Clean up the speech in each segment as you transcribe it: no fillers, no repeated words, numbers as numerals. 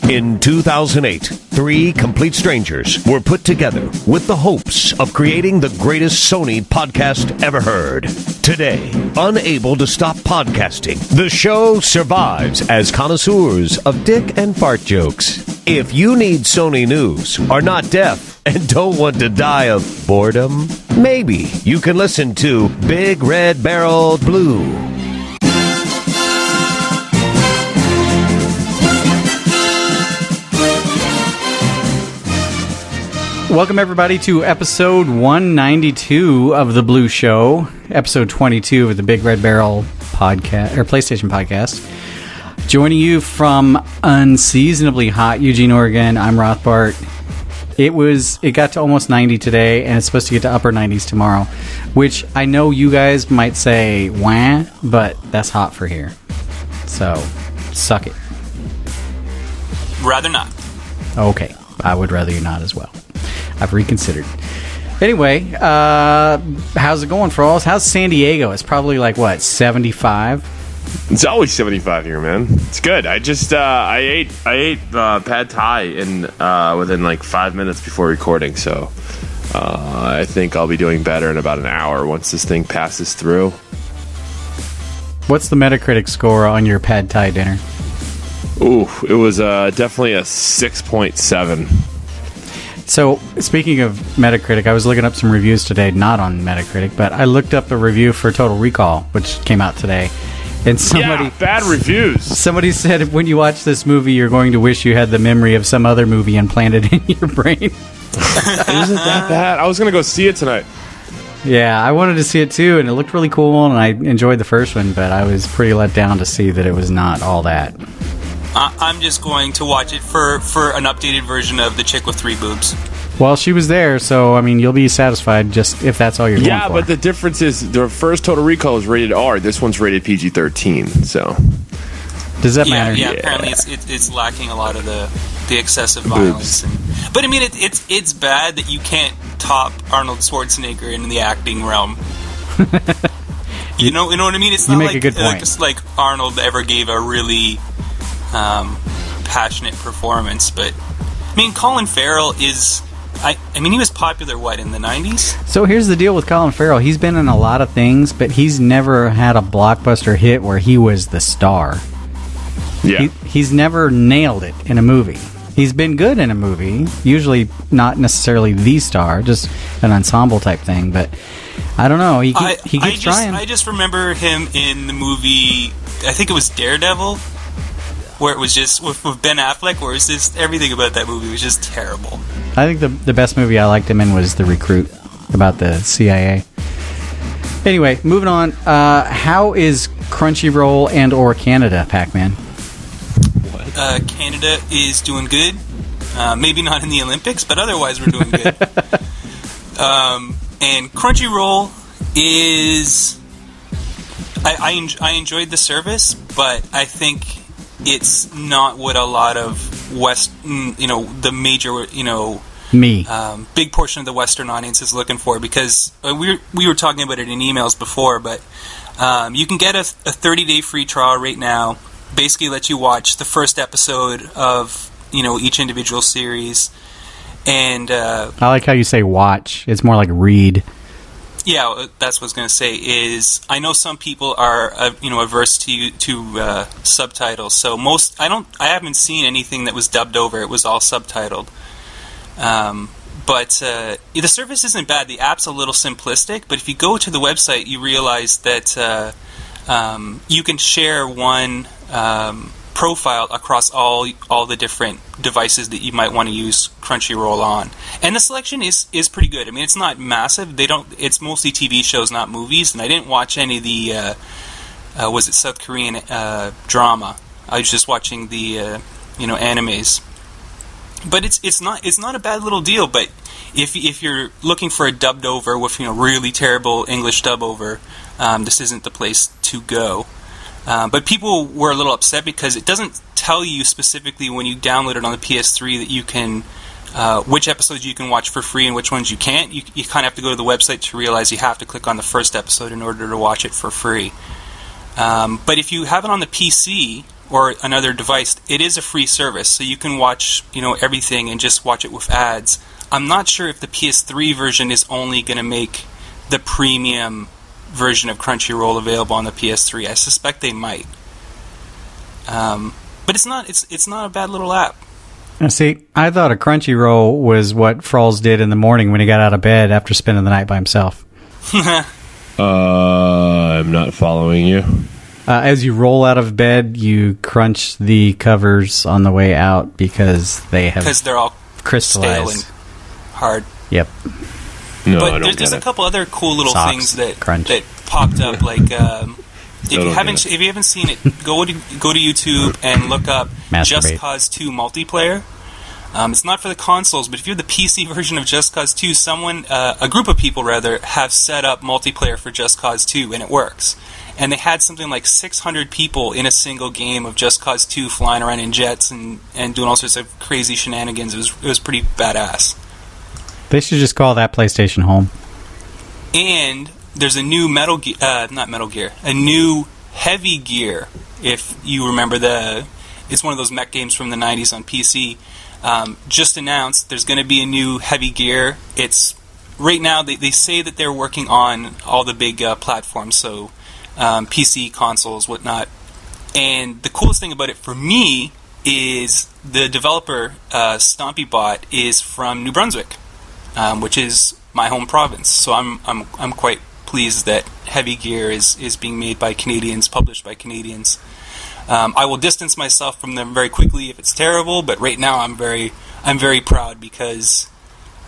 In 2008, three complete strangers were put together with the hopes of creating the greatest Sony podcast ever heard. Today, unable to stop podcasting, the show survives as connoisseurs of dick and fart jokes. If you need Sony news, are not deaf, and don't want to die of boredom, maybe you can listen to BigRedBarel Blue. Welcome, everybody, to episode 192 of The Blue Show, episode 22 of the Big Red Barrel podcast, or PlayStation podcast. Joining you from unseasonably hot Eugene, Oregon, I'm Rothbart. It got to almost 90 today, and it's supposed to get to upper 90s tomorrow, which I know you guys might say, wah, but that's hot for here. So, suck it. Rather not. Okay, I would rather you not as well. I've reconsidered. Anyway, how's it going, Frawlz? How's San Diego? It's probably like, what, 75? It's always 75 here, man. It's good. I just I ate pad thai within like 5 minutes before recording, so I think I'll be doing better in about an hour once this thing passes through. What's the Metacritic score on your pad thai dinner? Ooh, it was definitely a 6.7. So, speaking of Metacritic, I was looking up some reviews today, not on Metacritic, but I looked up a review for Total Recall, which came out today. And bad reviews. Somebody said, when you watch this movie, you're going to wish you had the memory of some other movie implanted in your brain. Isn't that bad? I was going to go see it tonight. Yeah, I wanted to see it too, and it looked really cool, and I enjoyed the first one, but I was pretty let down to see that it was not all that. I'm just going to watch it for an updated version of The Chick with Three Boobs. Well, she was there, so, I mean, you'll be satisfied just if that's all you're going for. Yeah, but the difference is the first Total Recall was rated R. This one's rated PG-13, so... Does that matter? Yeah, apparently it's lacking a lot of the excessive violence. But, I mean, it's bad that you can't top Arnold Schwarzenegger in the acting realm. you know what I mean? It's not make a good point. Just like Arnold ever gave a really... passionate performance, but I mean, Colin Farrell is I mean, he was popular in the 90s? So here's the deal with Colin Farrell. He's been in a lot of things, but he's never had a blockbuster hit where he was the star. Yeah. He's never nailed it in a movie. He's been good in a movie, usually not necessarily the star, just an ensemble type thing, but I don't know, he keeps trying. I just remember him in the movie, I think it was Daredevil, where it was just with Ben Affleck, where it's just everything about that movie was just terrible. I think the best movie I liked him in was The Recruit, about the CIA. Anyway, moving on. How is Crunchyroll and or Canada, Pac-Man? Canada is doing good. Maybe not in the Olympics, but otherwise we're doing good. And Crunchyroll is... I enjoyed the service, but I think it's not what a lot of the major, big portion of the Western audience is looking for, because we were talking about it in emails before, but you can get a 30-day free trial right now. Basically lets you watch the first episode of, each individual series. And I like how you say watch. It's more like read. Yeah, that's what I was going to say. Is I know some people are averse to subtitles. So I haven't seen anything that was dubbed over. It was all subtitled. But the service isn't bad. The app's a little simplistic, but if you go to the website, you realize that you can share one profile across all the different devices that you might want to use Crunchyroll on, and the selection is pretty good. I mean, it's not massive. It's mostly TV shows, not movies. And I didn't watch any of the was it South Korean drama. I was just watching the animes. But it's not a bad little deal. But if you're looking for a dubbed over with really terrible English dub over, this isn't the place to go. But people were a little upset because it doesn't tell you specifically when you download it on the PS3 that you can which episodes you can watch for free and which ones you can't. You kind of have to go to the website to realize you have to click on the first episode in order to watch it for free. But if you have it on the PC, or another device, it is a free service, so you can watch everything and just watch it with ads. I'm not sure if the PS3 version is only going to make the premium version of Crunchyroll available on the PS3. I suspect they might, but it's not a bad little app. See, I thought a Crunchyroll was what Frawlz did in the morning when he got out of bed after spending the night by himself. I'm not following you. As you roll out of bed, you crunch the covers on the way out because they're all crystallized stale and hard. Yep. No, but I don't there's get a couple other cool little Socks, things that crunch. that popped up. Like if you haven't seen it, go to YouTube and look up Just Cause 2 multiplayer. It's not for the consoles, but if you have the PC version of Just Cause 2, a group of people rather, have set up multiplayer for Just Cause 2, and it works. And they had something like 600 people in a single game of Just Cause 2 flying around in jets and doing all sorts of crazy shenanigans. It was pretty badass. They should just call that PlayStation Home. And there's a new a new Heavy Gear, if you remember it's one of those mech games from the 90s on PC. Just announced there's going to be a new Heavy Gear. It's right now they say that they're working on all the big platforms, so PC, consoles, whatnot. And the coolest thing about it for me is the developer StompyBot is from New Brunswick, which is my home province. So I'm quite pleased that Heavy Gear is being made by Canadians, published by Canadians. I will distance myself from them very quickly if it's terrible, but right now I'm very proud because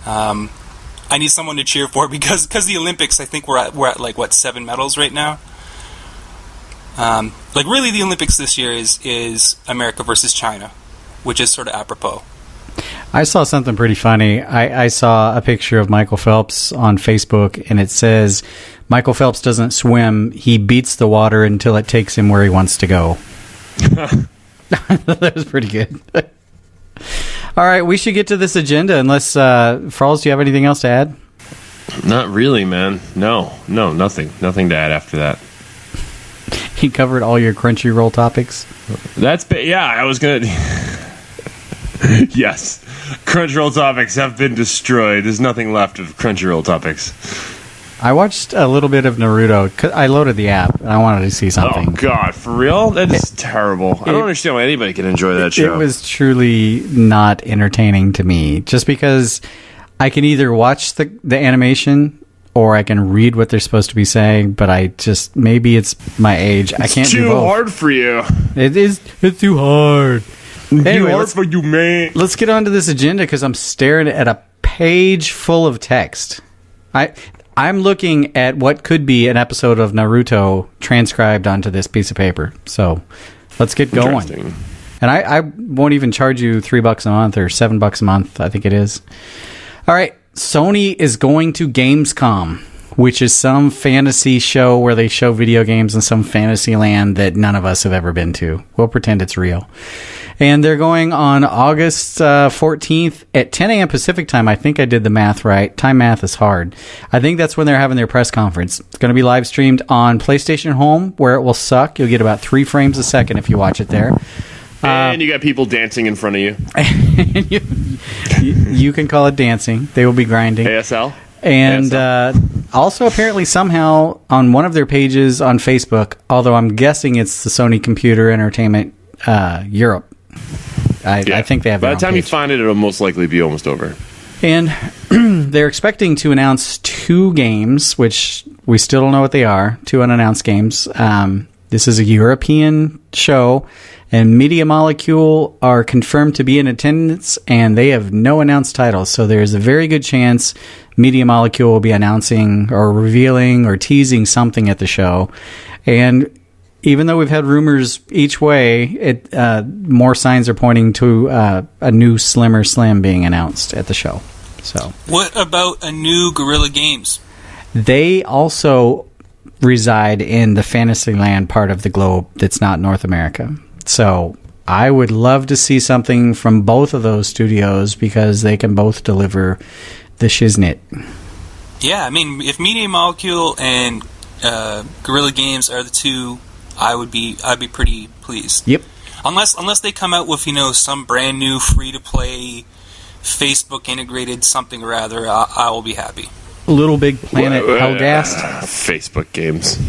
I need someone to cheer for because the Olympics, I think we're at like 7 medals right now. Really the Olympics this year is America versus China, which is sort of apropos. I saw something pretty funny. I saw a picture of Michael Phelps on Facebook, and it says, Michael Phelps doesn't swim, he beats the water until it takes him where he wants to go. That was pretty good. All right, we should get to this agenda unless, Frawlz, do you have anything else to add? Not really, man. No, nothing to add after that. He covered all your Crunchyroll topics? I was going to... Yes. Crunchyroll topics have been destroyed. There's nothing left of Crunchyroll topics. I watched a little bit of Naruto. I loaded the app, and I wanted to see something. Oh, God. For real? That is terrible. I don't understand why anybody can enjoy that show. It was truly not entertaining to me. Just because I can either watch the animation or I can read what they're supposed to be saying, but maybe it's my age. I can't do both. It's too hard for you. It's too hard. Anyway, hard for you, man. Let's get on to this agenda because I'm staring at a page full of text. I'm looking at what could be an episode of Naruto transcribed onto this piece of paper. So let's get going. And I won't even charge you $3 a month or $7 a month. I think it is. All right. Sony is going to Gamescom, which is some fantasy show where they show video games in some fantasy land that none of us have ever been to. We'll pretend it's real. And they're going on August 14th at 10 a.m. Pacific time. I think I did the math right. Time math is hard. I think that's when they're having their press conference. It's going to be live streamed on PlayStation Home, where it will suck. You'll get about 3 frames a second if you watch it there. And you got people dancing in front of you. You can call it dancing. They will be grinding. ASL? And also apparently somehow on one of their pages on Facebook, although I'm guessing it's the Sony Computer Entertainment Europe. I think they have. By the time you find it, it'll most likely be almost over. And they're expecting to announce 2 games, which we still don't know what they are. 2 unannounced games. This is a European show, and Media Molecule are confirmed to be in attendance, and they have no announced titles. So there's a very good chance Media Molecule will be announcing or revealing or teasing something at the show. And even though we've had rumors each way, more signs are pointing to a new Slimmer Slim being announced at the show. So, what about a new Guerrilla Games? They also reside in the Fantasyland part of the globe that's not North America. So I would love to see something from both of those studios because they can both deliver the shiznit. Yeah, I mean, if Media Molecule and Guerrilla Games are the 2, I'd be pretty pleased. Yep. Unless they come out with some brand new free to play Facebook integrated something or other, I will be happy. Little Big Planet Hellgast. Facebook games.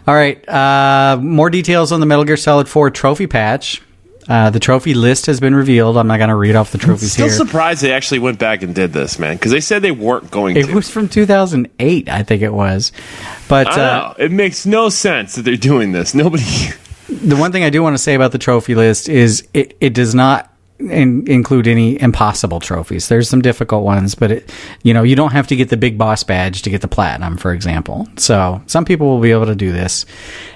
All right, more details on the Metal Gear Solid 4 trophy patch. The trophy list has been revealed. I'm not going to read off the trophies here. I'm still surprised they actually went back and did this, man, because they said they weren't going to. It was from 2008, I think it was. But I know. It makes no sense that they're doing this. Nobody. The one thing I do want to say about the trophy list is it does not include any impossible trophies. There's some difficult ones, but you don't have to get the big boss badge to get the platinum, for example. So some people will be able to do this.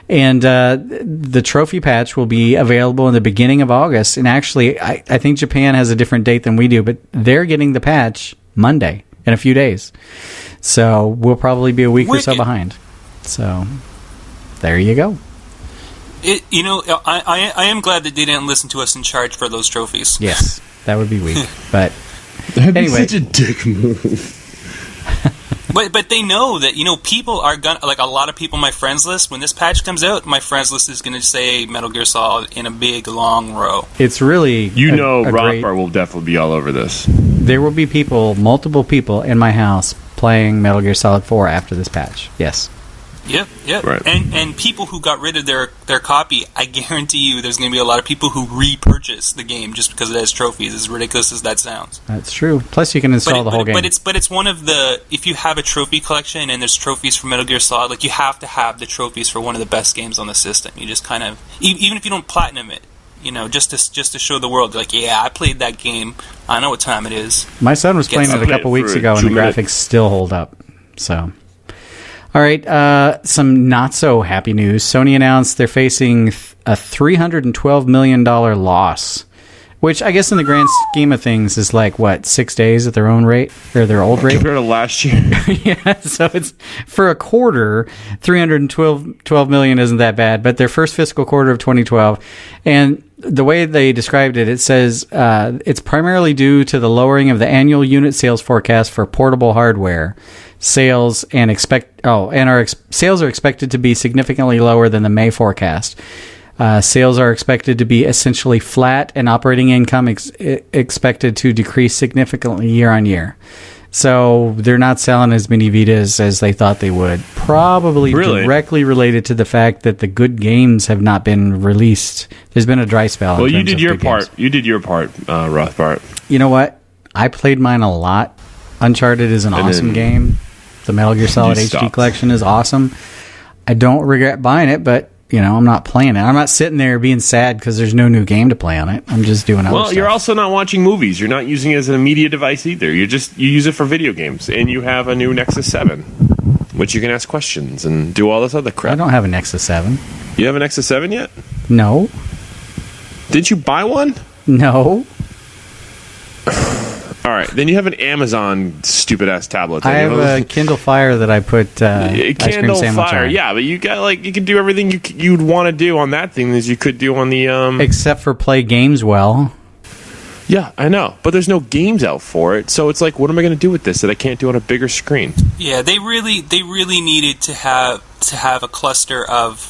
And the trophy patch will be available in the beginning of August. And actually, I think Japan has a different date than we do, but they're getting the patch Monday in a few days. So we'll probably be a week or so behind. So there you go. I am glad that they didn't listen to us and charge for those trophies. Yes, that would be weak. But that'd anyway, be such a dick move. But they know that people are gonna, like, a lot of people on my friends list. When this patch comes out, my friends list is going to say Metal Gear Solid in a big long row. It's really Rothbart will definitely be all over this. There will be multiple people in my house playing Metal Gear Solid 4 after this patch. Yes. Yep. Right. And people who got rid of their copy, I guarantee you there's going to be a lot of people who repurchase the game just because it has trophies, as ridiculous as that sounds. That's true. Plus you can install the whole game. But it's one of the, if you have a trophy collection and there's trophies for Metal Gear Solid, like, you have to have the trophies for one of the best games on the system. You just kind of, even if you don't platinum it, just to show the world, like, yeah, I played that game. I know what time it is. My son was playing it a couple weeks ago and the graphics still hold up. So... All right, some not-so-happy news. Sony announced they're facing a $312 million loss, which I guess in the grand scheme of things is like, 6 days at their own rate, or their old rate? Compared to last year. Yeah, so it's, for a quarter, $312 million isn't that bad, but their first fiscal quarter of 2012, and the way they described it, it says it's primarily due to the lowering of the annual unit sales forecast for portable hardware. Sales sales are expected to be significantly lower than the May forecast. Sales are expected to be essentially flat, and operating income expected to decrease significantly year on year. So they're not selling as many Vitas as they thought they would. Probably directly related to the fact that the good games have not been released. There's been a dry spell. Well, you did your part. You did your part, Rothbart. You know what? I played mine a lot. Uncharted is an awesome game. The Metal Gear Solid HD collection is awesome. I don't regret buying it, but I'm not playing it. I'm not sitting there being sad because there's no new game to play on it. I'm just doing other stuff. Well, you're also not watching movies. You're not using it as a media device either. You use it for video games, and you have a new Nexus 7, which you can ask questions and do all this other crap. I don't have a Nexus 7. You have a Nexus 7 yet? No. Did you buy one? No. All right, then you have an Amazon stupid-ass tablet. I have a Kindle Fire that I put ice cream sandwich on. Yeah, but you got you can do everything you'd want to do on that thing as you could do on the except for play games well. Yeah, I know, but there's no games out for it, so it's like, what am I going to do with this that I can't do on a bigger screen? Yeah, they really needed to have a cluster of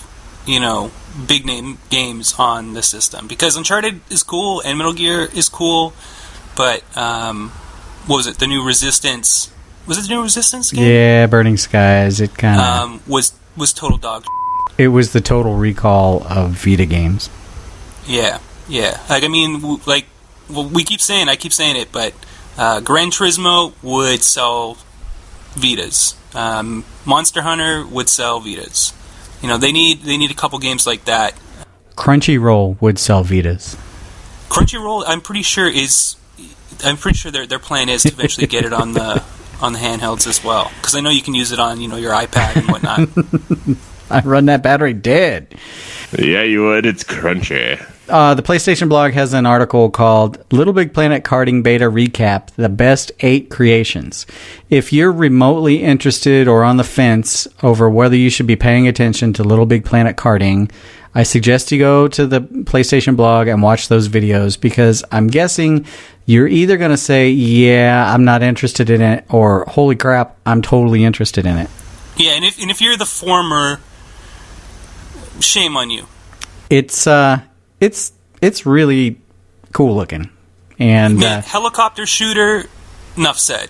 big name games on the system, because Uncharted is cool and Metal Gear is cool. But, what was it? The new Resistance? Was it the new Resistance game? Yeah, Burning Skies. It kind of... was total dog. It was the Total Recall of Vita games. Yeah. Like, I mean, I keep saying it, but Gran Turismo would sell Vitas. Monster Hunter would sell Vitas. They need a couple games like that. Crunchyroll would sell Vitas. Crunchyroll, I'm pretty sure their plan is to eventually get it on the handhelds as well, because I know you can use it on your iPad and whatnot. I run that battery dead. Yeah, you would. It's crunchy. The PlayStation blog has an article called Little Big Planet Karting Beta Recap, the best 8 creations. If you're remotely interested or on the fence over whether you should be paying attention to Little Big Planet Karting, I suggest you go to the PlayStation blog and watch those videos, because I'm guessing you're either going to say, yeah, I'm not interested in it, or holy crap, I'm totally interested in it. Yeah, and if you're the former, shame on you. It's really cool looking. And helicopter shooter, enough said.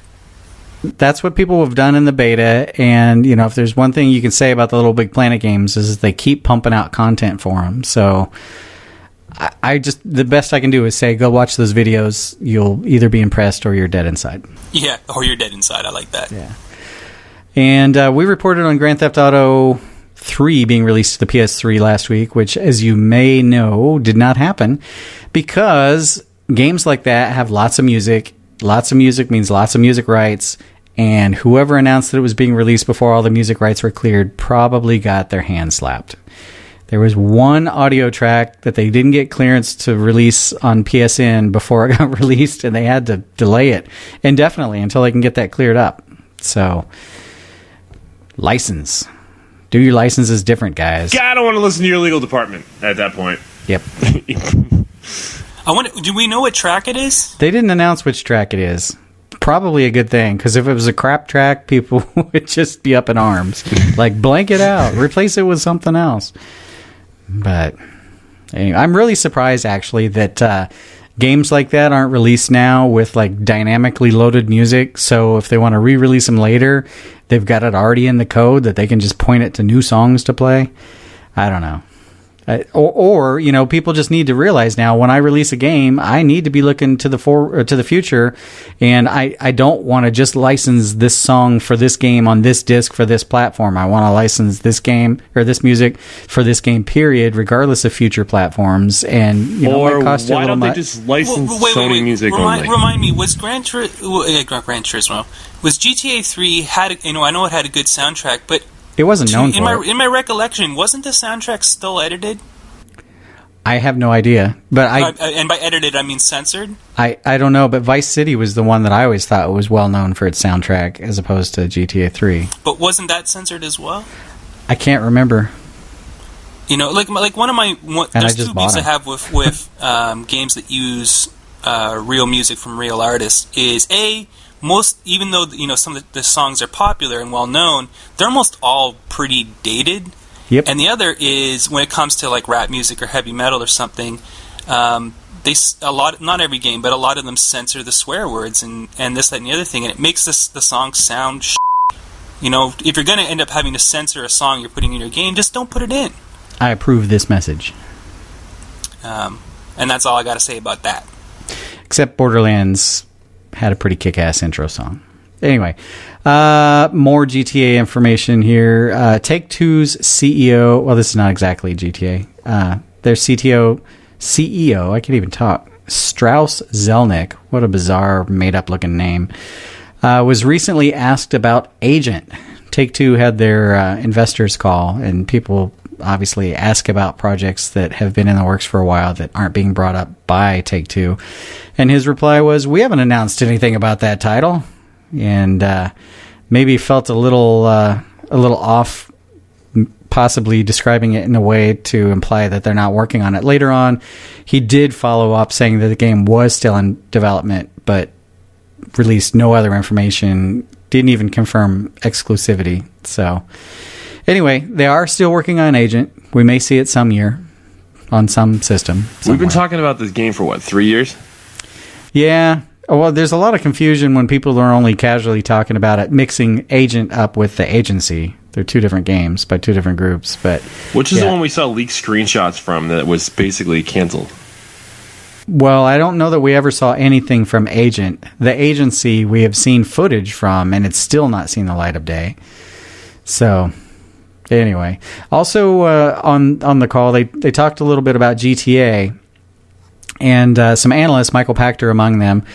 That's what people have done in the beta, and if there's one thing you can say about the Little Big Planet games is they keep pumping out content for them. So I just, the best I can do is say, go watch those videos. You'll either be impressed or you're dead inside. Yeah, or you're dead inside. I like that. Yeah. And we reported on Grand Theft Auto 3 being released to the PS3 last week, which, as you may know, did not happen because games like that have lots of music. Lots of music means lots of music rights, and whoever announced that it was being released before all the music rights were cleared probably got their hand slapped. There was one audio track that they didn't get clearance to release on PSN before it got released, and they had to delay it indefinitely until they can get that cleared up. So, license. Do your licenses different, guys. I don't want to listen to your legal department at that point. Yep. I wonder, do we know what track it is? They didn't announce which track it is. Probably a good thing, because if it was a crap track, people would just be up in arms. Like, blank it out. Replace it with something else. But anyway, I'm really surprised, actually, that games like that aren't released now with, like, dynamically loaded music. So if they want to re-release them later, they've got it already in the code that they can just point it to new songs to play. I don't know. Or people just need to realize now, when I release a game, I need to be looking to the future, and I don't want to just license this song for this game on this disc for this platform. I want to license this game or this music for this game, period, regardless of future platforms. And or why don't they just license Sony music only? Remind me, was Gran Turismo, was GTA 3 I know it had a good soundtrack, but it wasn't known for it. In my recollection, wasn't the soundtrack still edited? I have no idea, but and by edited I mean censored. I don't know, but Vice City was the one that I always thought was well known for its soundtrack, as opposed to GTA 3. But wasn't that censored as well? I can't remember. Like one of my there's two beefs I have with games that use real music from real artists is most, even though some of the songs are popular and well known, they're almost all pretty dated. Yep. And the other is when it comes to like rap music or heavy metal or something, not every game, but a lot of them censor the swear words and this, that, and the other thing, and it makes the song sound if you're going to end up having to censor a song you're putting in your game, just don't put it in. I approve this message. And that's all I got to say about that. Except Borderlands had a pretty kick-ass intro song. Anyway, more GTA information here. Take-Two's CEO... Well, this is not exactly GTA. Their CEO... I can't even talk. Strauss Zelnick. What a bizarre, made-up-looking name. Was recently asked about Agent. Take-Two had their investors call, and people obviously ask about projects that have been in the works for a while that aren't being brought up by Take-Two. And his reply was, we haven't announced anything about that title. And maybe felt a little off, possibly describing it in a way to imply that they're not working on it. Later on, he did follow up saying that the game was still in development, but released no other information, didn't even confirm exclusivity. So anyway, they are still working on Agent. We may see it some year on some system somewhere. We've been talking about this game for 3 years? Yeah. Well, there's a lot of confusion when people are only casually talking about it, mixing Agent up with the Agency. They're two different games by two different groups. But which is the one we saw leaked screenshots from that was basically canceled? Well, I don't know that we ever saw anything from Agent. The Agency we have seen footage from, and it's still not seen the light of day. So anyway, also on the call, they talked a little bit about GTA. And some analysts, Michael Pachter among them,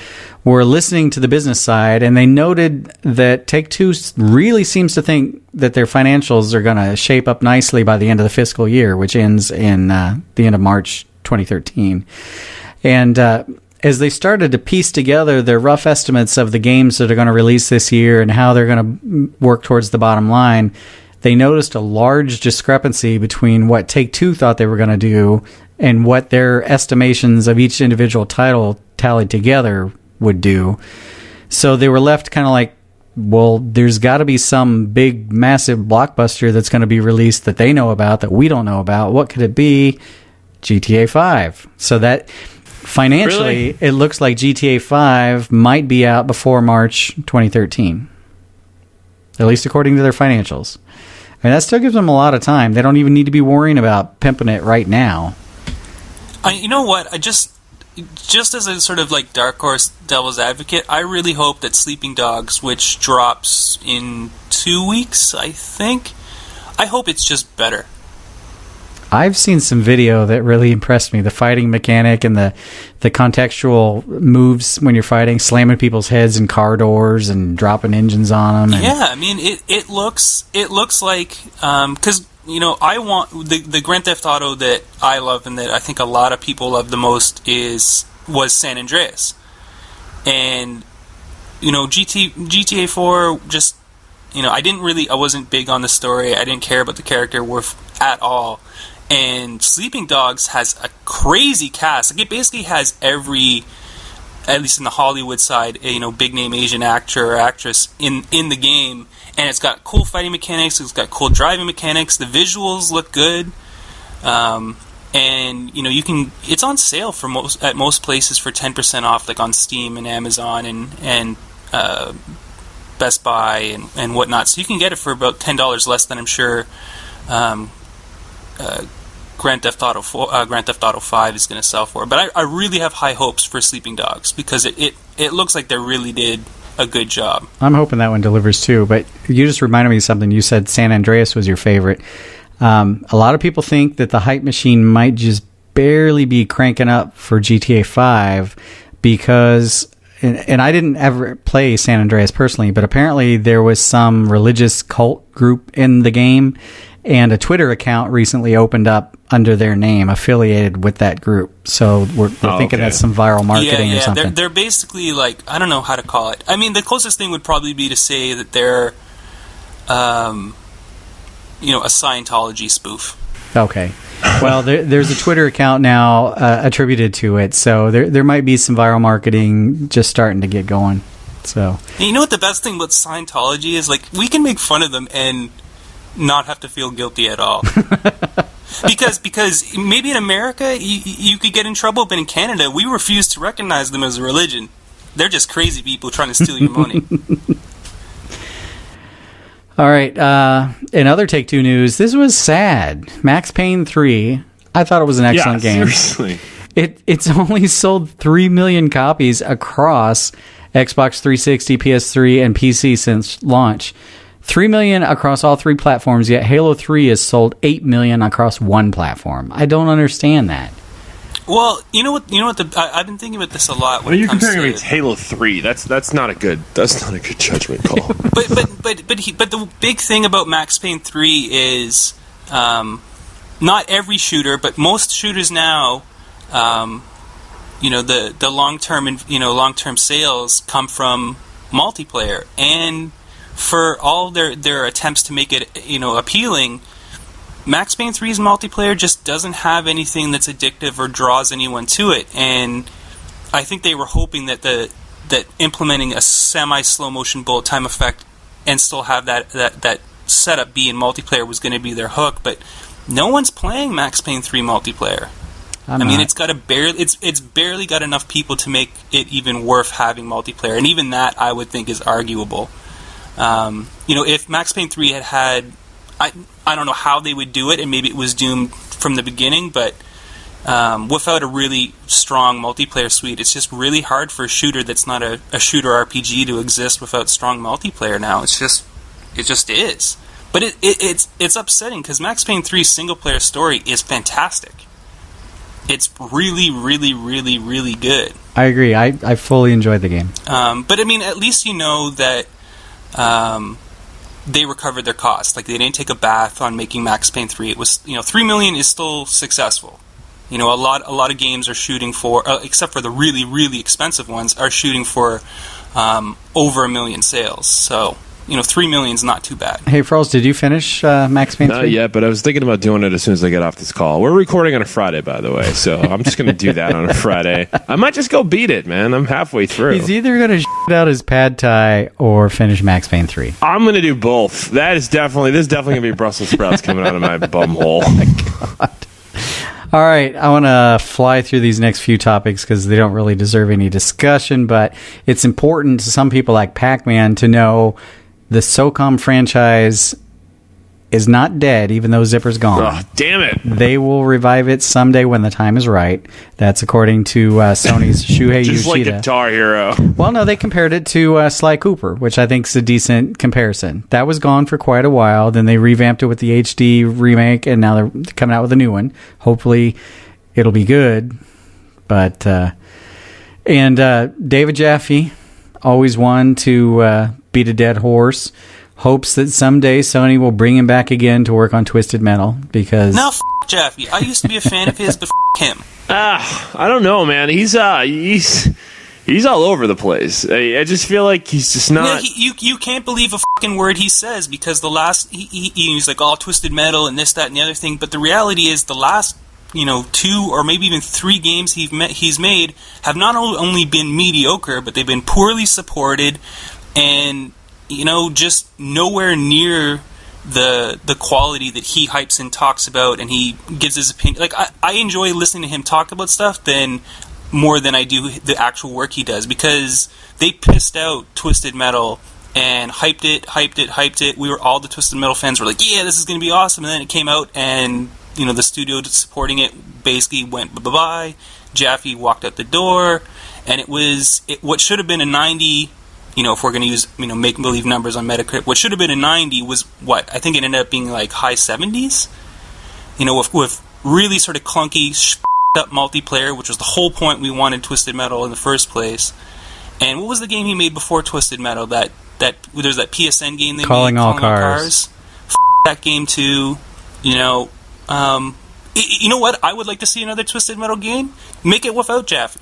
were listening to the business side, and they noted that Take-Two really seems to think that their financials are going to shape up nicely by the end of the fiscal year, which ends in the end of March 2013. And as they started to piece together their rough estimates of the games that are going to release this year and how they're going to work towards the bottom line, they noticed a large discrepancy between what Take-Two thought they were going to do and what their estimations of each individual title tallied together would do. So they were left kind of like, well, there's got to be some big, massive blockbuster that's going to be released that they know about, that we don't know about. What could it be? GTA 5. So that financially, Really? it looks like GTA 5 might be out before March 2013. At least according to their financials. I mean, that still gives them a lot of time. They don't even need to be worrying about pimping it right now. You know what? I just as a sort of like dark horse devil's advocate, I really hope that Sleeping Dogs, which drops in 2 weeks, I think, I hope it's just better. I've seen some video that really impressed me. The fighting mechanic and the contextual moves when you're fighting, slamming people's heads in car doors and dropping engines on them. Yeah, I mean, it looks like, because, you know, I want, the Grand Theft Auto that I love and that I think a lot of people love the most was San Andreas. And, you know, GTA 4 just, you know, I wasn't big on the story. I didn't care about the character worth at all. And Sleeping Dogs has a crazy cast. Like, it basically has every, at least in the Hollywood side, you know, big name Asian actor or actress in the game. And it's got cool fighting mechanics. It's got cool driving mechanics. The visuals look good. And you know, it's on sale at most places for 10% off, like on Steam and Amazon and Best Buy and whatnot. So you can get it for about $10 less than I'm sure Grand Theft Auto 5 is going to sell for. But I really have high hopes for Sleeping Dogs because it looks like they really did a good job. I'm hoping that one delivers too. But you just reminded me of something. You said San Andreas was your favorite. A lot of people think that the hype machine might just barely be cranking up for GTA 5 because, and I didn't ever play San Andreas personally, but apparently there was some religious cult group in the game, and a Twitter account recently opened up under their name affiliated with that group. So we're thinking that's some viral marketing or something. They're basically like, I don't know how to call it. I mean, the closest thing would probably be to say that they're you know, a Scientology spoof. Okay. Well, there's a Twitter account now attributed to it, so there might be some viral marketing just starting to get going. So, and you know what the best thing about Scientology is? Like, we can make fun of them and not have to feel guilty at all. because maybe in America you could get in trouble, but in Canada we refuse to recognize them as a religion. They're just crazy people trying to steal your money. All right, in other Take-Two news, this was sad. Max Payne 3, I thought it was an excellent game. Seriously. It's only sold 3 million copies across Xbox 360, PS3, and PC since launch. 3 million across all three platforms, yet Halo 3 has sold 8 million across one platform. I don't understand that. Well, you know what? I've been thinking about this a lot. When you're comparing it to Halo 3, that's not a good judgment call. but the big thing about Max Payne 3 is not every shooter, but most shooters now, you know, the long-term sales come from multiplayer, and for all their attempts to make it, you know, appealing, Max Payne 3's multiplayer just doesn't have anything that's addictive or draws anyone to it, and I think they were hoping that that implementing a semi-slow motion bullet time effect and still have that setup be in multiplayer was going to be their hook, but no one's playing Max Payne 3 multiplayer. I mean, it's barely got enough people to make it even worth having multiplayer, and even that I would think is arguable. You know, if Max Payne 3 had I don't know how they would do it, and maybe it was doomed from the beginning, but without a really strong multiplayer suite, it's just really hard for a shooter that's not a shooter RPG to exist without strong multiplayer now. It just is. But it's upsetting because Max Payne 3's single-player story is fantastic. It's really, really, really, really good. I agree. I fully enjoyed the game. But, I mean, at least you know that they recovered their costs. Like, they didn't take a bath on making Max Payne 3. It was, you know, 3 million is still successful. You know, a lot of games are shooting for, except for the really, really expensive ones, are shooting for over 1 million sales. So, you know, 3 million is not too bad. Hey, Frawlz, did you finish Max Payne 3? Not yet, but I was thinking about doing it as soon as I get off this call. We're recording on a Friday, by the way, so I'm just going to do that on a Friday. I might just go beat it, man. I'm halfway through. He's either going to shit out his pad thai or finish Max Payne 3. I'm going to do both. This is definitely going to be Brussels sprouts coming out of my bum hole. Oh, my God. All right, I want to fly through these next few topics because they don't really deserve any discussion, but it's important to some people like Pac-Man to know the SOCOM franchise is not dead, even though Zipper's gone. Oh, damn it. They will revive it someday when the time is right. That's according to Sony's Shuhei Just Yoshida. like Guitar Hero. Well, no, they compared it to Sly Cooper, which I think is a decent comparison. That was gone for quite a while. Then they revamped it with the HD remake, and now they're coming out with a new one. Hopefully, it'll be good. But David Jaffe, always one to beat a dead horse, hopes that someday Sony will bring him back again to work on Twisted Metal because... No, Jaffe. I used to be a fan of his, but him. I don't know, man. He's all over the place. I just feel like he's just not... Yeah, you can't believe a fucking word he says because the last... He's like, all Twisted Metal and this, that, and the other thing, but the reality is the last... 2 or maybe even 3 games he's made have not only been mediocre, but they've been poorly supported and... just nowhere near the quality that he hypes and talks about, and he gives his opinion. Like, I enjoy listening to him talk about stuff more than I do the actual work he does, because they pissed out Twisted Metal and hyped it. All the Twisted Metal fans were like, yeah, this is going to be awesome, and then it came out, and, the studio supporting it basically went bye-bye. Jaffe walked out the door, and what should have been a 90... if we're going to use, make-believe numbers on Metacritic, what should have been a 90 was what? I think it ended up being like high 70s. With really sort of clunky, up multiplayer, which was the whole point we wanted Twisted Metal in the first place. And what was the game he made before Twisted Metal? There's that PSN game they made, Calling All Cars. That game too. You know what? I would like to see another Twisted Metal game. Make it without Jaffe.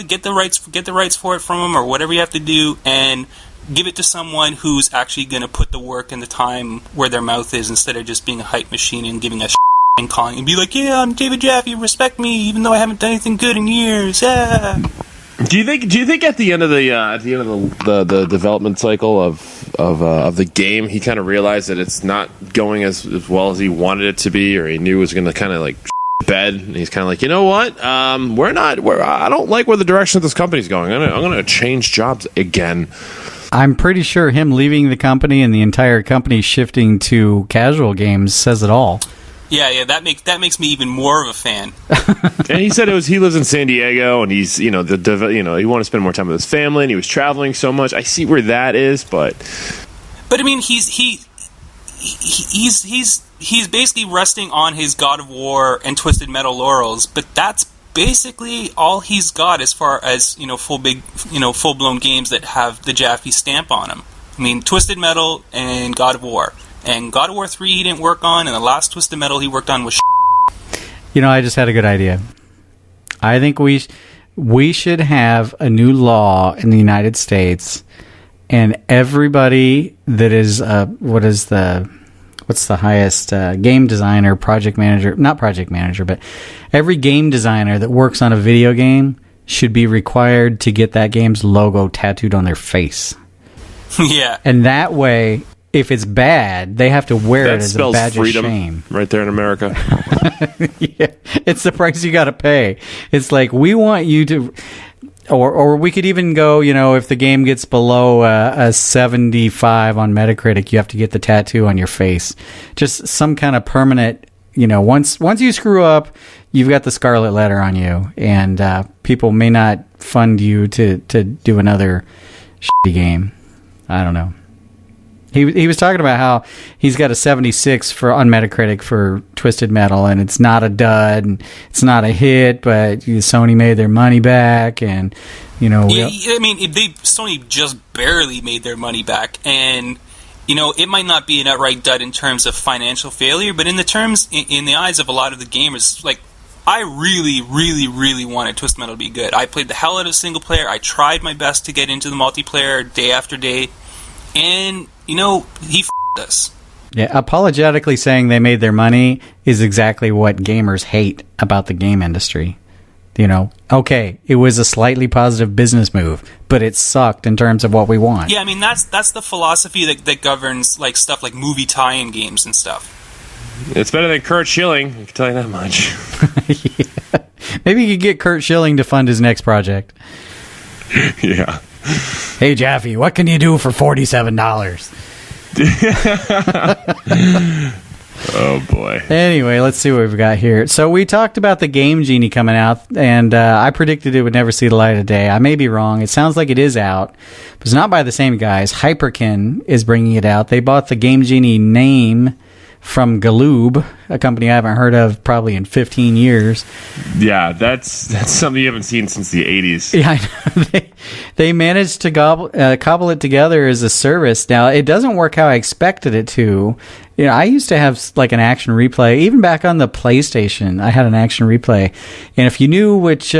Get the rights for it from him, or whatever you have to do, and give it to someone who's actually going to put the work and the time where their mouth is, instead of just being a hype machine and giving us and calling and be like, yeah, I'm David Jaffe, respect me, even though I haven't done anything good in years. Yeah. Do you think at the end of the development cycle of the game, he kind of realized that it's not going as well as he wanted it to be, or he knew it was going to kind of like bed, and he's kind of like, you know what? I don't like where the direction of this company's going. I'm gonna change jobs again. I'm pretty sure him leaving the company and the entire company shifting to casual games says it all. Yeah, that makes me even more of a fan. And he said he lives in San Diego, and he's he wanted to spend more time with his family, and he was traveling so much. I see where that is, but I mean, he's basically resting on his God of War and Twisted Metal laurels, but that's basically all he's got as far as full-blown games that have the Jaffe stamp on them. I mean, Twisted Metal and God of War. And God of War 3 he didn't work on, and the last Twisted Metal he worked on was I just had a good idea. I think we should have a new law in the United States, and everybody that is what's the highest game designer, project manager, not project manager, but every game designer that works on a video game should be required to get that game's logo tattooed on their face. Yeah. And that way, if it's bad, they have to wear it as a badge of shame. Right there in America. Yeah, it's the price you got to pay. It's like, we want you to... Or we could even go, if the game gets below a 75 on Metacritic, you have to get the tattoo on your face. Just some kind of permanent, once you screw up, you've got the scarlet letter on you, and people may not fund you to do another shitty game. I don't know. He was talking about how he's got a 76 on Metacritic for Twisted Metal, and it's not a dud, and it's not a hit, but Sony made their money back, and Sony just barely made their money back, and it might not be an outright dud in terms of financial failure, but in the eyes of a lot of the gamers, like, I really, really, really wanted Twisted Metal to be good. I played the hell out of single player. I tried my best to get into the multiplayer day after day, and he f***ed us. Yeah, apologetically saying they made their money is exactly what gamers hate about the game industry. Okay, it was a slightly positive business move, but it sucked in terms of what we want. Yeah, I mean, that's the philosophy that governs like stuff like movie tie-in games and stuff. It's better than Kurt Schilling, I can tell you that much. Yeah. Maybe you could get Kurt Schilling to fund his next project. Yeah. Hey, Jaffe, what can you do for $47? Oh, boy. Anyway, let's see what we've got here. So we talked about the game Genie coming out, and I predicted it would never see the light of day. I may be wrong. It sounds like it is out, but it's not by the same guys. Hyperkin is bringing it out. They bought the Game Genie name from Galoob, a company I haven't heard of probably in 15 years. Yeah, that's something you haven't seen since the 80s. Yeah, I know. They managed to cobble it together as a service. Now, it doesn't work how I expected it to. You know, I used to have like an action replay, even back on the PlayStation. I had an action replay, and if you knew which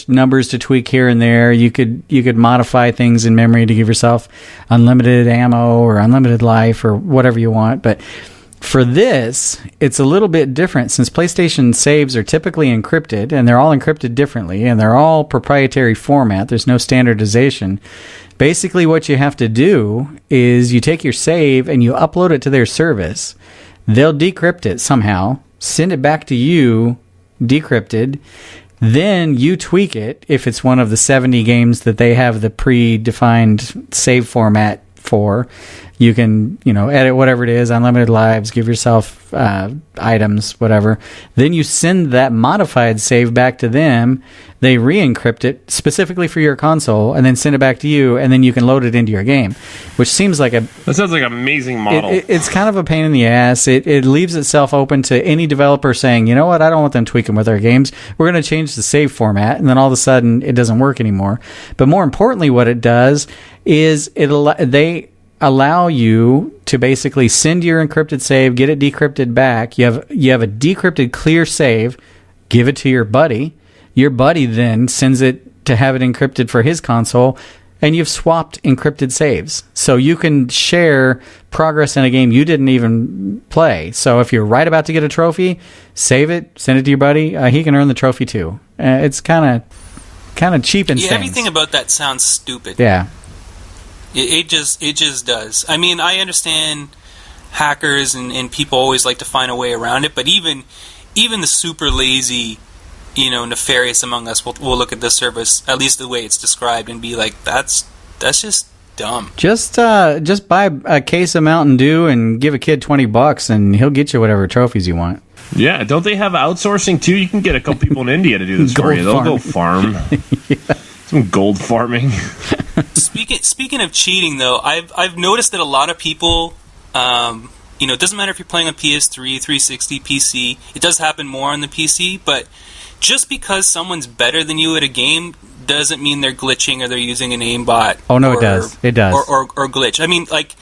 numbers to tweak here and there, you could modify things in memory to give yourself unlimited ammo or unlimited life or whatever you want. But for this, it's a little bit different since PlayStation saves are typically encrypted, and they're all encrypted differently, and they're all proprietary format. There's no standardization. Basically, what you have to do is you take your save and you upload it to their service. They'll decrypt it somehow, send it back to you, decrypted. Then you tweak it if it's one of the 70 games that they have the predefined save format for. You can, edit whatever it is, unlimited lives, give yourself items, whatever. Then you send that modified save back to them. They re-encrypt it specifically for your console and then send it back to you, and then you can load it into your game, which seems like That sounds like an amazing model. It's kind of a pain in the ass. It leaves itself open to any developer saying, you know what, I don't want them tweaking with our games. We're going to change the save format, and then all of a sudden it doesn't work anymore. But more importantly, what it does is they allow you to basically send your encrypted save, get it decrypted back. You have a decrypted clear save, give it to your buddy. Your buddy then sends it to have it encrypted for his console, and you've swapped encrypted saves. So you can share progress in a game you didn't even play. So if you're right about to get a trophy, save it, send it to your buddy. He can earn the trophy too. It's kind of cheap and everything about that sounds stupid. Yeah. It just does. I mean, I understand hackers and people always like to find a way around it, but even the super lazy, nefarious among us will look at this service, at least the way it's described, and be like, that's just dumb. Just buy a case of Mountain Dew and give a kid $20 and he'll get you whatever trophies you want. Yeah, don't they have outsourcing too? You can get a couple people in India to do this for you. They'll go farm. Yeah. Some gold farming. Speaking of cheating, though, I've noticed that a lot of people, it doesn't matter if you're playing on PS3, 360, PC. It does happen more on the PC, but just because someone's better than you at a game doesn't mean they're glitching or they're using an aimbot. Oh no, it does. It does. Or glitch. I mean, like,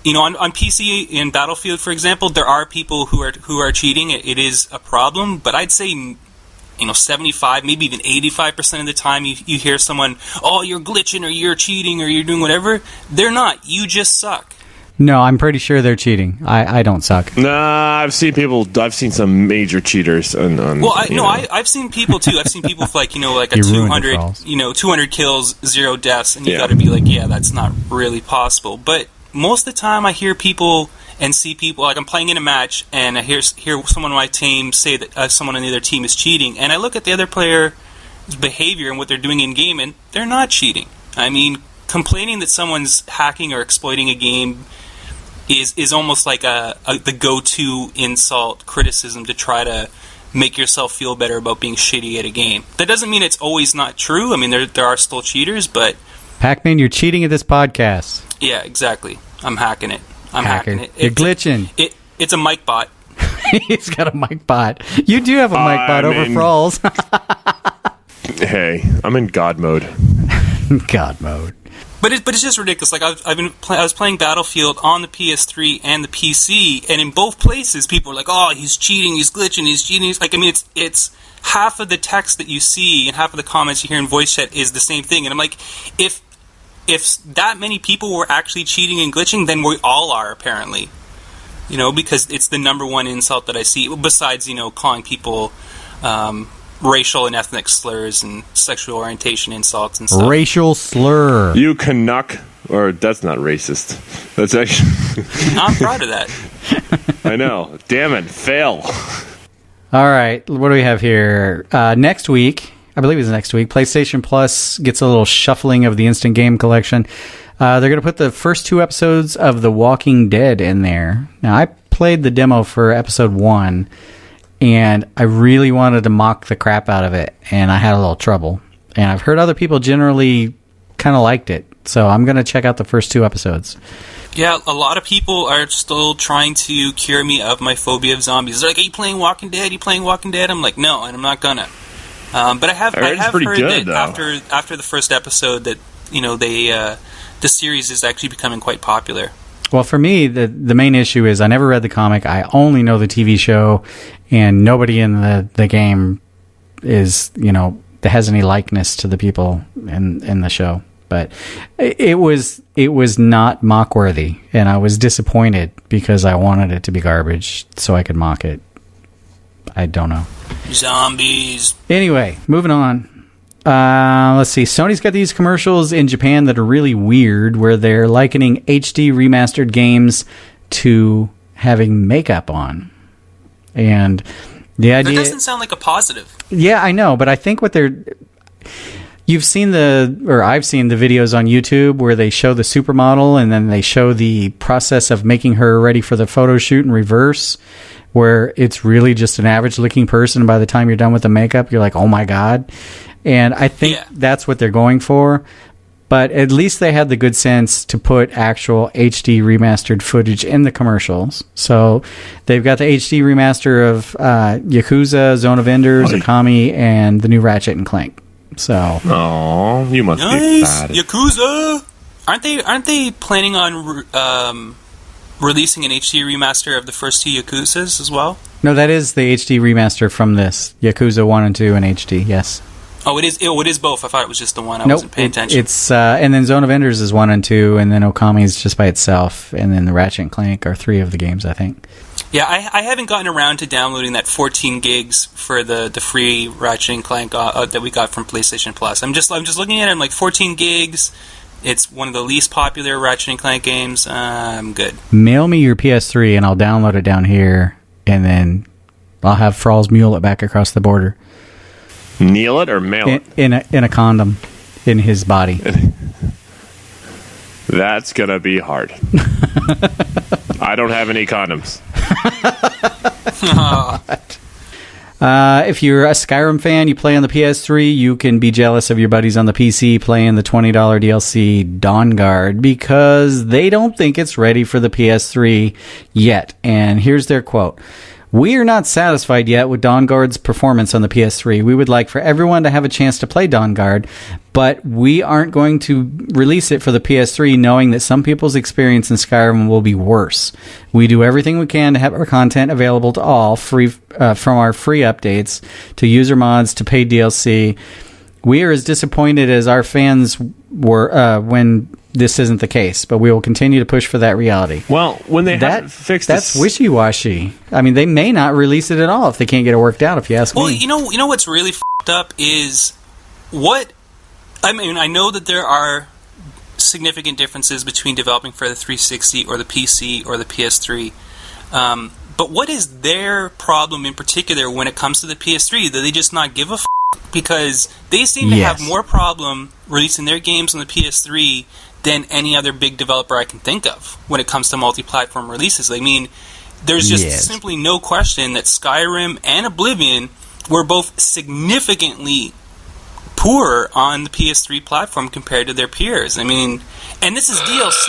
on PC in Battlefield, for example, there are people who are cheating. It is a problem, but I'd say 75, maybe even 85% of the time you hear someone, oh, you're glitching or you're cheating or you're doing whatever. They're not. You just suck. No, I'm pretty sure they're cheating. I don't suck. Nah, I've seen some major cheaters. I've seen people too. I've seen people with like a 200 kills, 0 deaths, and you got to be like, yeah, that's not really possible. But most of the time I hear people and see people, like I'm playing in a match, and I hear someone on my team say that someone on the other team is cheating, and I look at the other player's behavior and what they're doing in game, and they're not cheating. I mean, complaining that someone's hacking or exploiting a game is almost like the go-to insult criticism to try to make yourself feel better about being shitty at a game. That doesn't mean it's always not true. I mean, there are still cheaters, but... Pac-Man, you're cheating at this podcast. Yeah, exactly. I'm hacking it. Hacking it. You're glitching. It's a mic bot. He's got a mic bot. You do have a mic bot over Frawlz. Hey, I'm in God mode. God mode. But it's just ridiculous. Like I was playing Battlefield on the PS3 and the PC, and in both places, people are like, "Oh, he's cheating, he's glitching, he's cheating." Like, I mean, it's half of the text that you see and half of the comments you hear in voice chat is the same thing. And I'm like, if that many people were actually cheating and glitching, then we all are, apparently. Because it's the number one insult that I see, besides, calling people racial and ethnic slurs and sexual orientation insults and stuff. Racial slur. You Canuck. Or that's not racist. That's actually... I'm proud of that. I know. Damn it. Fail. All right. What do we have here? Next week, I believe it's next week, PlayStation Plus gets a little shuffling of the Instant Game Collection. They're going to put the first 2 episodes of The Walking Dead in there. Now, I played the demo for episode 1, and I really wanted to mock the crap out of it, and I had a little trouble. And I've heard other people generally kind of liked it, so I'm going to check out the first 2 episodes. Yeah, a lot of people are still trying to cure me of my phobia of zombies. They're like, "Are you playing Walking Dead? Are you playing Walking Dead?" I'm like, "No, and I'm not gonna." But I have heard good, that after the first episode that the series is actually becoming quite popular. Well, for me, the main issue is I never read the comic. I only know the TV show, and nobody in the game is, that has any likeness to the people in the show. But it was not mock-worthy, and I was disappointed because I wanted it to be garbage so I could mock it. I don't know. Zombies. Anyway, moving on. Let's see. Sony's got these commercials in Japan that are really weird, where they're likening HD remastered games to having makeup on. And the idea... That doesn't sound like a positive. Yeah, I know, but I think what they're... I've seen the videos on YouTube where they show the supermodel and then they show the process of making her ready for the photo shoot in reverse, where it's really just an average-looking person. By the time you're done with the makeup, you're like, oh my God. And I think that's what they're going for. But at least they had the good sense to put actual HD remastered footage in the commercials. So they've got the HD remaster of Yakuza, Zone of Enders, Okami, and the new Ratchet and Clank. So, oh, you must be bad. Yakuza. Aren't they planning on releasing an HD remaster of the first 2 Yakuzas as well? No, that is the HD remaster from this Yakuza 1 and 2 in HD. Yes. Oh, it is. It is both. I thought it was just the one. I wasn't paying attention. It's and then Zone of Enders is 1 and 2, and then Okami is just by itself, and then the Ratchet and Clank are 3 of the games, I think. Yeah, I haven't gotten around to downloading that 14 gigs for the free Ratchet and Clank that we got from PlayStation Plus. I'm just looking at it. I'm like 14 gigs. It's one of the least popular Ratchet and Clank games. I'm good. Mail me your PS3 and I'll download it down here, and then I'll have Frawlz mule it back across the border. Kneel it or mail it? In a condom in his body. That's gonna be hard. I don't have any condoms. If you're a Skyrim fan, you play on the PS3, you can be jealous of your buddies on the PC playing the $20 DLC Dawnguard because they don't think it's ready for the PS3 yet. And here's their quote. "We are not satisfied yet with Dawnguard's performance on the PS3. We would like for everyone to have a chance to play Dawnguard, but we aren't going to release it for the PS3 knowing that some people's experience in Skyrim will be worse. We do everything we can to have our content available to all, free from our free updates, to user mods, to paid DLC. We are as disappointed as our fans were when this isn't the case, but we will continue to push for that reality." Well, when they haven't fixed that's wishy-washy. I mean, they may not release it at all if they can't get it worked out, if you ask me. Well, you know what's really f***ed up is I know that there are significant differences between developing for the 360 or the PC or the PS3. But what is their problem in particular when it comes to the PS3? Do they just not give a f***? Because they seem to have more problem releasing their games on the PS3 than any other big developer I can think of when it comes to multi-platform releases. I mean, there's just simply no question that Skyrim and Oblivion were both significantly poorer on the PS3 platform compared to their peers. I mean, and this is DLC.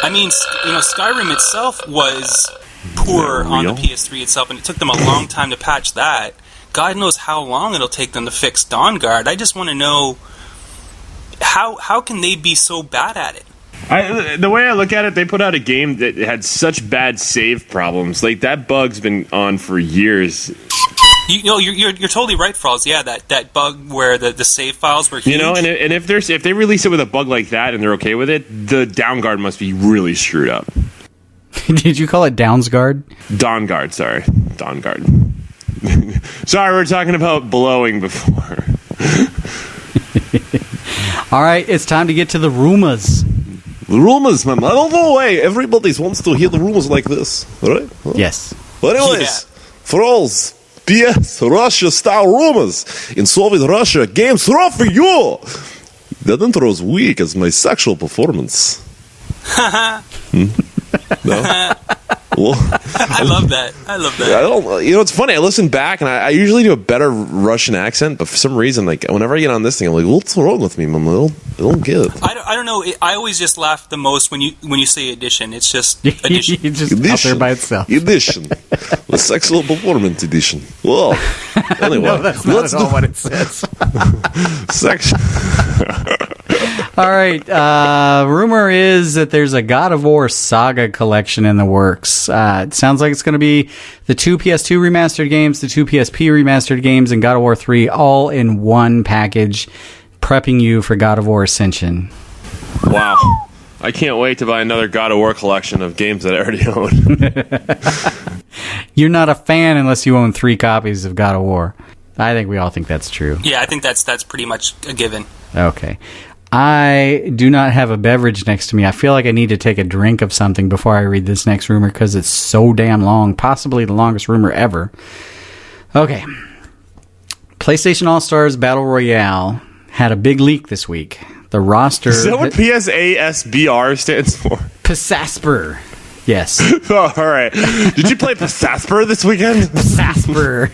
I mean, Skyrim itself was poorer on the PS3 itself, and it took them a long time to patch that. God knows how long it'll take them to fix Dawnguard. I just want to know how can they be so bad at it? The way I look at it, they put out a game that had such bad save problems. Like, that bug's been on for years. You're totally right, Frawlz. Yeah, that bug where the save files were huge. And if they release it with a bug like that and they're okay with it, the Dawnguard must be really screwed up. Did you call it Downsguard? Dawnguard, sorry. Dawnguard. Sorry, we were talking about blowing before. All right, it's time to get to the rumors. The rumors, man. I don't know why everybody wants to hear the rumors like this, right? Huh? Yes. But anyways, Frawlz, PS, Russia-style rumors. In Soviet Russia, games raw for you. That intro is weak as my sexual performance. No? Well, I love that. I don't. It's funny. I listen back, and I usually do a better Russian accent, but for some reason, like whenever I get on this thing, I'm like, "What's wrong with me, man? I don't get it." I don't know. I always just laugh the most when you say edition. It's just edition. You're just out there by itself. Edition, the sexual performance edition. Well, anyway, No, that's not at all what it says. Section. All right. Rumor is that there's a God of War Saga collection in the works. It sounds like it's going to be the 2 PS2 remastered games, the 2 PSP remastered games, and God of War 3 all in one package, prepping you for God of War Ascension. Wow. I can't wait to buy another God of War collection of games that I already own. You're not a fan unless you own 3 copies of God of War. I think we all think that's true. Yeah, I think that's pretty much a given. Okay. I do not have a beverage next to me. I feel like I need to take a drink of something before I read this next rumor because it's so damn long. Possibly the longest rumor ever. Okay. PlayStation All-Stars Battle Royale had a big leak this week. The roster... Is that what PSASBR stands for? PSASPR. Yes. Oh, all right. Did you play PSASPR this weekend? PSASPR.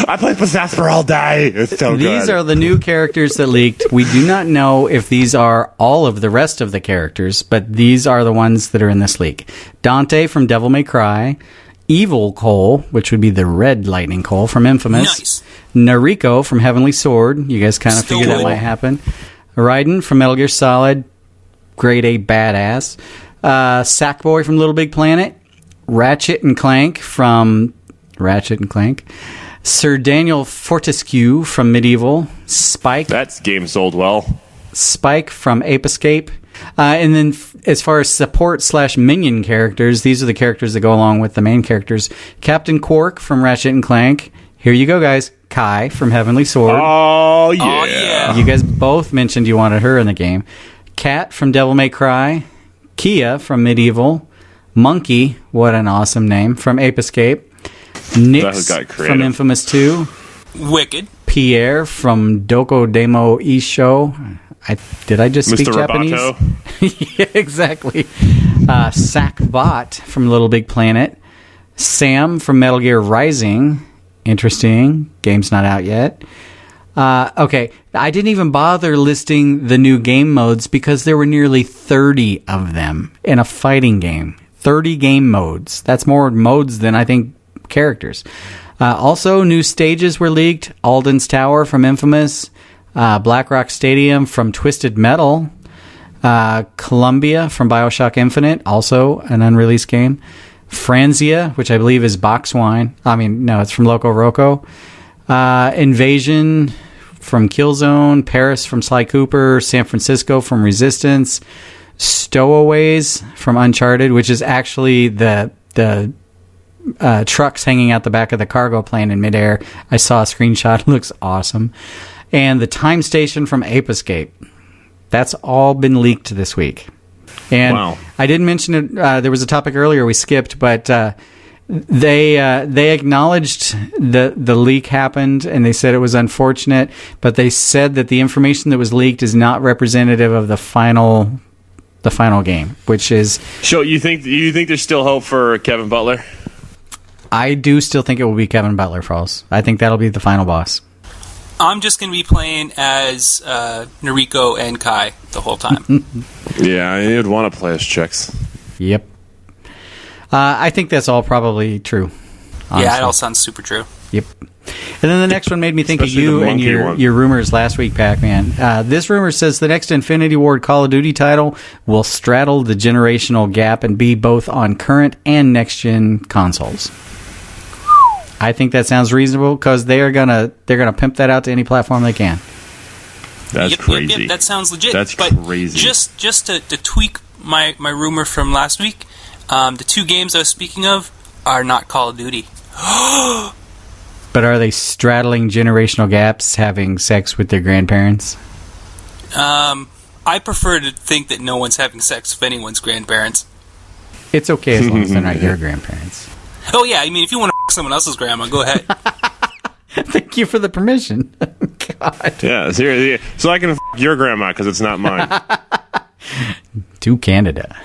I played PSASPR all day. It's so good. These are the new characters that leaked. We do not know if these are all of the rest of the characters, but these are the ones that are in this leak. Dante from Devil May Cry, Evil Cole, which would be the red lightning Cole from Infamous, Nice. Nariko from Heavenly Sword. You guys kind of figured that might happen. Raiden from Metal Gear Solid, grade A badass. Sackboy from Little Big Planet, Ratchet and Clank from Ratchet and Clank, Sir Daniel Fortescue from Medieval, Spike. That's game sold well. Spike from Ape Escape. And then as far as support/minion characters, these are the characters that go along with the main characters. Captain Quark from Ratchet and Clank. Here you go, guys. Kai from Heavenly Sword. Oh, yeah. Oh, yeah. You guys both mentioned you wanted her in the game. Kat from Devil May Cry. Kia from Medieval, Monkey, what an awesome name, from Ape Escape, Nyx from Infamous 2, Wicked, Pierre from Doko Demo Isho. Did I just speak Mr. Japanese? Roboto. Yeah, exactly. Sackbot from Little Big Planet, Sam from Metal Gear Rising. Interesting. Game's not out yet. Okay, I didn't even bother listing the new game modes because there were nearly 30 of them in a fighting game. 30 game modes. That's more modes than I think characters. Also, new stages were leaked. Alden's Tower from Infamous. Blackrock Stadium from Twisted Metal. Columbia from Bioshock Infinite, also an unreleased game. Franzia, which I believe is Boxwine. I mean, no, it's from Loco Roco. Invasion from Killzone, Paris from Sly Cooper, San Francisco from Resistance, Stowaways from Uncharted, which is actually the trucks hanging out the back of the cargo plane in midair. I saw a screenshot. It looks awesome. And the Time Station from Ape Escape. That's all been leaked this week. And wow. I didn't mention it. There was a topic earlier we skipped, but... They acknowledged the leak happened, and they said it was unfortunate, but they said that the information that was leaked is not representative of the final game, which is... So you think there's still hope for Kevin Butler? I do still think it will be Kevin Butler, Frawlz. I think that'll be the final boss. I'm just going to be playing as Nariko and Kai the whole time. Yeah, you'd want to play as chicks. Yep. I think that's all probably true. Honestly. Yeah, it all sounds super true. Yep. And then the next one made me think Especially of you and your rumors last week, Pac-Man. This rumor says the next Infinity Ward Call of Duty title will straddle the generational gap and be both on current and next-gen consoles. I think that sounds reasonable because they're gonna pimp that out to any platform they can. That's crazy. Yep, that sounds legit. That's but crazy. Just to tweak my rumor from last week, the 2 games I was speaking of are not Call of Duty. But are they straddling generational gaps, having sex with their grandparents? I prefer to think that no one's having sex with anyone's grandparents. It's okay as long as they're not your grandparents. Oh, yeah, I mean, if you want to f*** someone else's grandma, go ahead. Thank you for the permission. God. Yeah, seriously. So I can f*** your grandma because it's not mine. To Canada.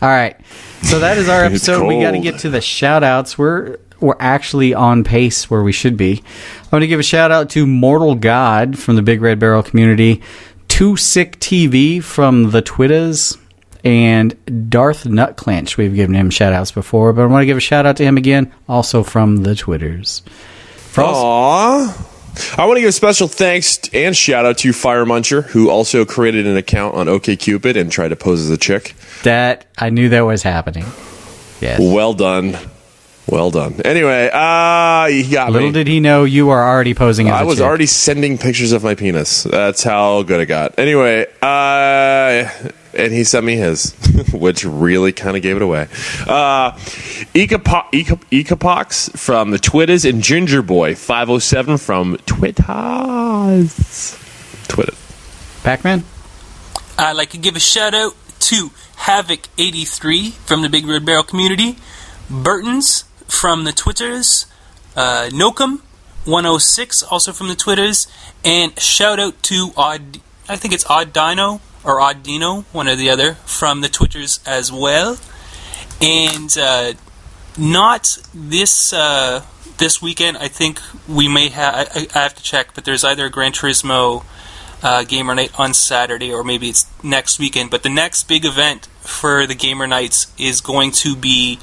All right. So that is our episode. We got to get to the shout-outs. We're actually on pace where we should be. I'm going to give a shout-out to Mortal God from the Big Red Barrel community, Too Sick TV from the Twitters, and Darth Nutclench. We've given him shout-outs before, but I want to give a shout-out to him again, also from the Twitters. Aww. I want to give a special thanks and shout out to Fire Muncher, who also created an account on OkCupid and tried to pose as a chick. That I knew that was happening. Yes. Well done. Well done. Anyway, he got Little me. did he know you were already posing as a I was chick. already sending pictures of my penis. That's how good it got. Anyway, and he sent me his, which really kind of gave it away. Ecopox from the Twitters and Ginger Boy 507 from Twitter. Pac-Man? I'd like to give a shout out to Havoc83 from the Big Red Barrel community, Burton's from the Twitters, Nokum 106 also from the Twitters, and shout out to I think it's Odd Dino or Odd Dino, one or the other, from the Twitters as well. And not this weekend. I think we may have. I have to check, but there's either a Gran Turismo Gamer Night on Saturday, or maybe it's next weekend. But the next big event for the Gamer Nights is going to be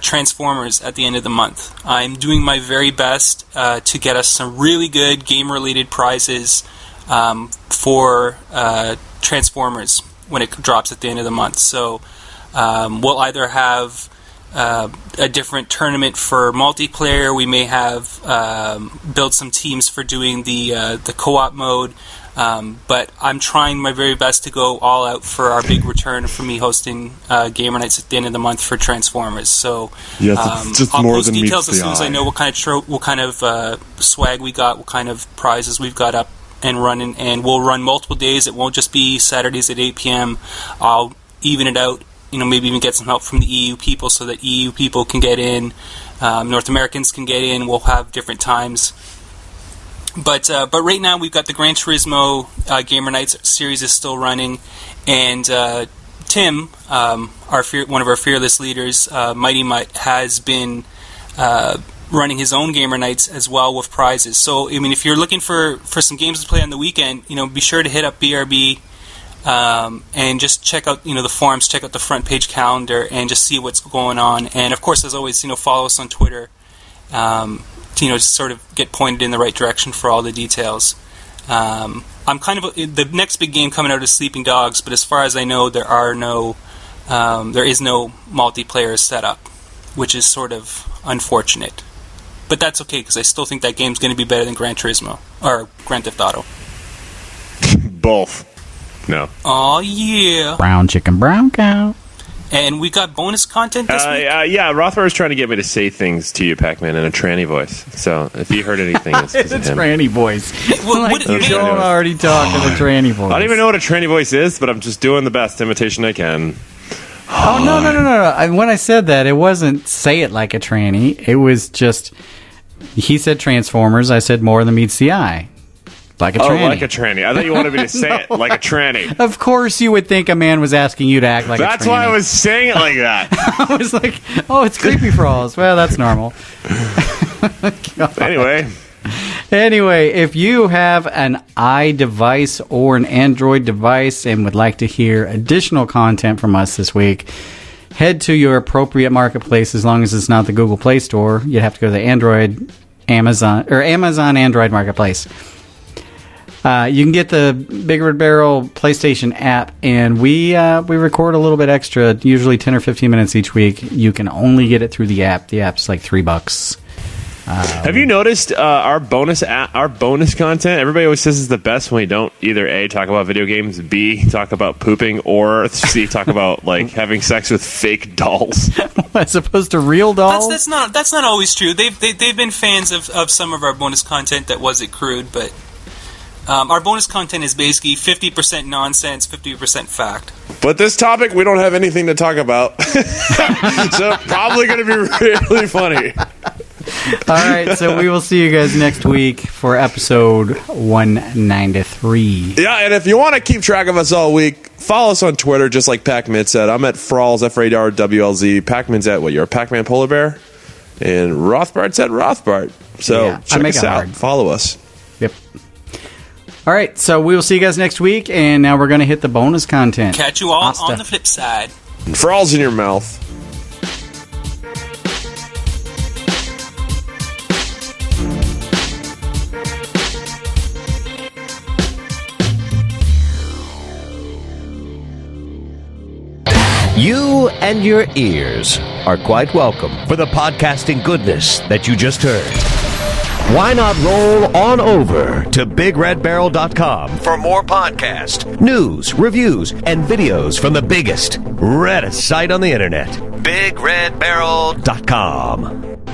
Transformers at the end of the month. I'm doing my very best to get us some really good game-related prizes for Transformers when it drops at the end of the month. So we'll either have a different tournament for multiplayer. We may have build some teams for doing the co-op mode. But I'm trying my very best to go all out for our big return for me hosting Gamer Nights at the end of the month for Transformers. So just I'll more post than details meets as soon the as I eye. know what kind of swag we got, what kind of prizes we've got up and running, and we'll run multiple days. It won't just be Saturdays at 8 p.m. I'll even it out, maybe even get some help from the EU people so that EU people can get in, North Americans can get in. We'll have different times. But right now we've got the Gran Turismo Gamer Nights series is still running, and Tim, one of our fearless leaders, Mighty Mutt, has been running his own Gamer Nights as well with prizes. So I mean, if you're looking for some games to play on the weekend, be sure to hit up BRB and just check out the forums, check out the front page calendar, and just see what's going on. And of course, as always, follow us on Twitter. To sort of get pointed in the right direction for all the details. I'm kind of the next big game coming out is Sleeping Dogs, but as far as I know, there is no multiplayer setup, which is sort of unfortunate. But that's okay, because I still think that game's going to be better than Gran Turismo or Grand Theft Auto. Both. No. Oh yeah. Brown chicken, brown cow. And we got bonus content this week? Yeah, Rothbart was trying to get me to say things to you, Pac-Man, in a tranny voice. So if you heard anything, it's It's a him. tranny voice. What- You don't already talk in a tranny voice. I don't even know what a tranny voice is, but I'm just doing the best imitation I can. Oh, no. When I said that, it wasn't say it like a tranny. It was just, he said Transformers, I said more than meets the eye. Like a tranny. Oh, like a tranny. I thought you wanted me to say it like a tranny. Of course you would think a man was asking you to act like a tranny. That's why I was saying it like that. I was like, oh, it's creepy Frawlz. Well, that's normal. Anyway, if you have an iDevice or an Android device and would like to hear additional content from us this week, head to your appropriate marketplace. As long as it's not the Google Play Store, you'd have to go to the Amazon Android Marketplace. You can get the Big Red Barrel PlayStation app, and we record a little bit extra, usually 10 or 15 minutes each week. You can only get it through the app. The app's like $3. Have you noticed our bonus content? Everybody always says it's the best when we don't either A, talk about video games, B, talk about pooping, or C, talk about like having sex with fake dolls. As opposed to real dolls? That's not always true. They've been fans of some of our bonus content that wasn't crude, but Our bonus content is basically 50% nonsense, 50% fact. But this topic, we don't have anything to talk about. So probably going to be really funny. All right, so we will see you guys next week for episode 193. Yeah, and if you want to keep track of us all week, follow us on Twitter, just like Pac-Man said. I'm at Frawlz, FRAWLZ. Pac-Man's at, what, you're a PacManPolarBear? And Rothbart's at Rothbart. So Yeah, I check make us it out. hard. Follow us. Yep. All right, so we will see you guys next week, and now we're going to hit the bonus content. Catch you all Asta. on the flip side. And Frawlz in your mouth. You and your ears are quite welcome for the podcasting goodness that you just heard. Why not roll on over to BigRedBarel.com for more podcasts, news, reviews, and videos from the biggest, reddest site on the internet, BigRedBarel.com.